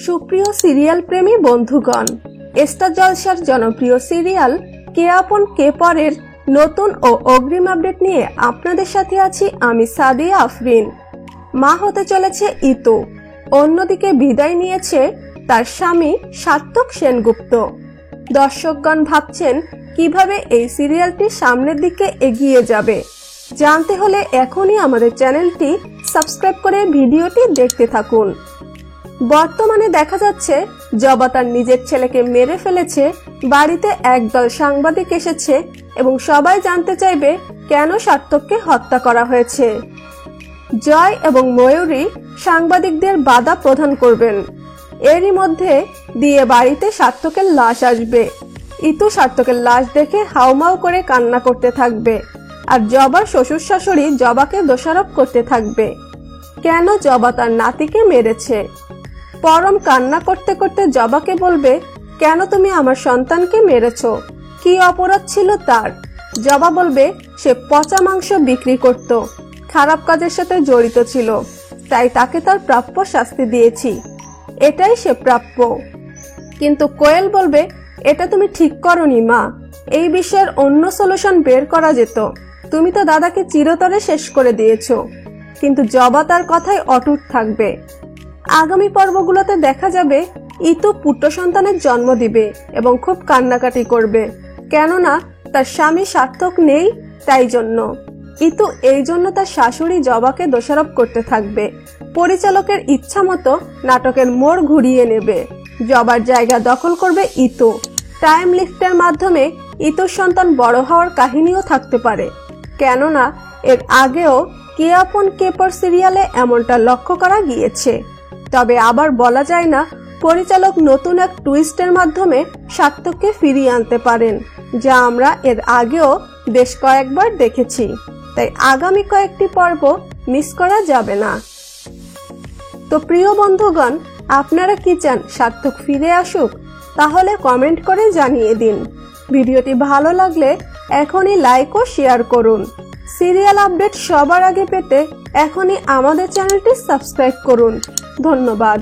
সুপ্রিয় সিরিয়াল প্রেমী বন্ধুগণ, স্টার জলসার জনপ্রিয় সিরিয়াল কে আপন কে পরের নতুন ও অগ্রিম আপডেট নিয়ে আপনাদের সাথে আছি আমি সাদিয়া আফরিন। মা হতে চলেছে ইতু, অন্যদিকে বিদায় নিয়েছে তার স্বামী সার্থক সেনগুপ্ত। দর্শকগণ ভাবছেন কিভাবে এই সিরিয়ালটি সামনের দিকে এগিয়ে যাবে। জানতে হলে এখনই আমাদের চ্যানেলটি সাবস্ক্রাইব করে ভিডিওটি দেখতে থাকুন। বর্তমানে দেখা যাচ্ছে জবা তার নিজের ছেলেকে মেরে ফেলেছে। বাড়িতে একদল সাংবাদিক এসেছে এবং সবাই জানতে চাইবে কেন সার্থককে হত্যা করা হয়েছে। জয় এবং ময়ূরী সাংবাদিকদের বাধা প্রদান করবেন। এরই মধ্যে দিয়ে বাড়িতে সার্থকের লাশ আসবে। ইতু সার্থকের লাশ দেখে হাউমাউ করে কান্না করতে থাকবে আর জবার শ্বশুর শাশুড়ি জবাকে দোষারোপ করতে থাকবে কেন জবা তার নাতিকে মেরেছে। পরম কান্না করতে করতে জবাকে বলবে, কেন তুমি আমার সন্তানকে মেরেছো, কি অপরাধ ছিল তার। জবা বলবে সে পচা মাংস বিক্রি করত, খারাপ কাজের সাথে জড়িত ছিল, তাই তাকে তার প্রাপ্য শাস্তি দিয়েছি, এটাই সে প্রাপ্য। কিন্তু কোয়েল বলবে, এটা তুমি ঠিক করনি মা, এই বিষয়ের অন্য সলিউশন বের করা যেত, তুমি তো দাদাকে চিরতরে শেষ করে দিয়েছো। কিন্তু জবা তার কথায় অটুট থাকবে। আগামী পর্বগুলোতে দেখা যাবে ইতু পুত্র সন্তানের জন্ম দিবে এবং খুব কান্নাকাটি করবে, কেননা তার স্বামী সার্থক নেই। তাই জন্য ইতু এই জন্য তার শাশুড়ি জবাকে দোষারোপ করতে থাকবে। পরিচালকের ইচ্ছা মতো নাটকের মোড় ঘুরিয়ে নেবে। জবার জায়গা দখল করবে ইতু। টাইম লিফটের মাধ্যমে ইতুর সন্তান বড় হওয়ার কাহিনীও থাকতে পারে, কেননা এর আগেও কে আপন কে পর সিরিয়ালে এমনটা লক্ষ্য করা গিয়েছে। তবে আবার বলা যায় না, পরিচালক নতুন এক টুইস্টের মাধ্যমে সার্থককে ফিরিয়ে আনতে পারেন, যা আমরা এর আগেও বেশ কয়েকবার দেখেছি। তাই আগামী কয়েকটি পর্ব মিস করা যাবে না। তো প্রিয় বন্ধুগণ, আপনারা কি চান সার্থক ফিরে আসুক? তাহলে কমেন্ট করে জানিয়ে দিন। ভিডিওটি ভালো লাগলে এখনই লাইক ও শেয়ার করুন। সিরিয়াল আপডেট সবার আগে পেতে এখনই আমাদের চ্যানেলটি সাবস্ক্রাইব করুন। ধন্যবাদ।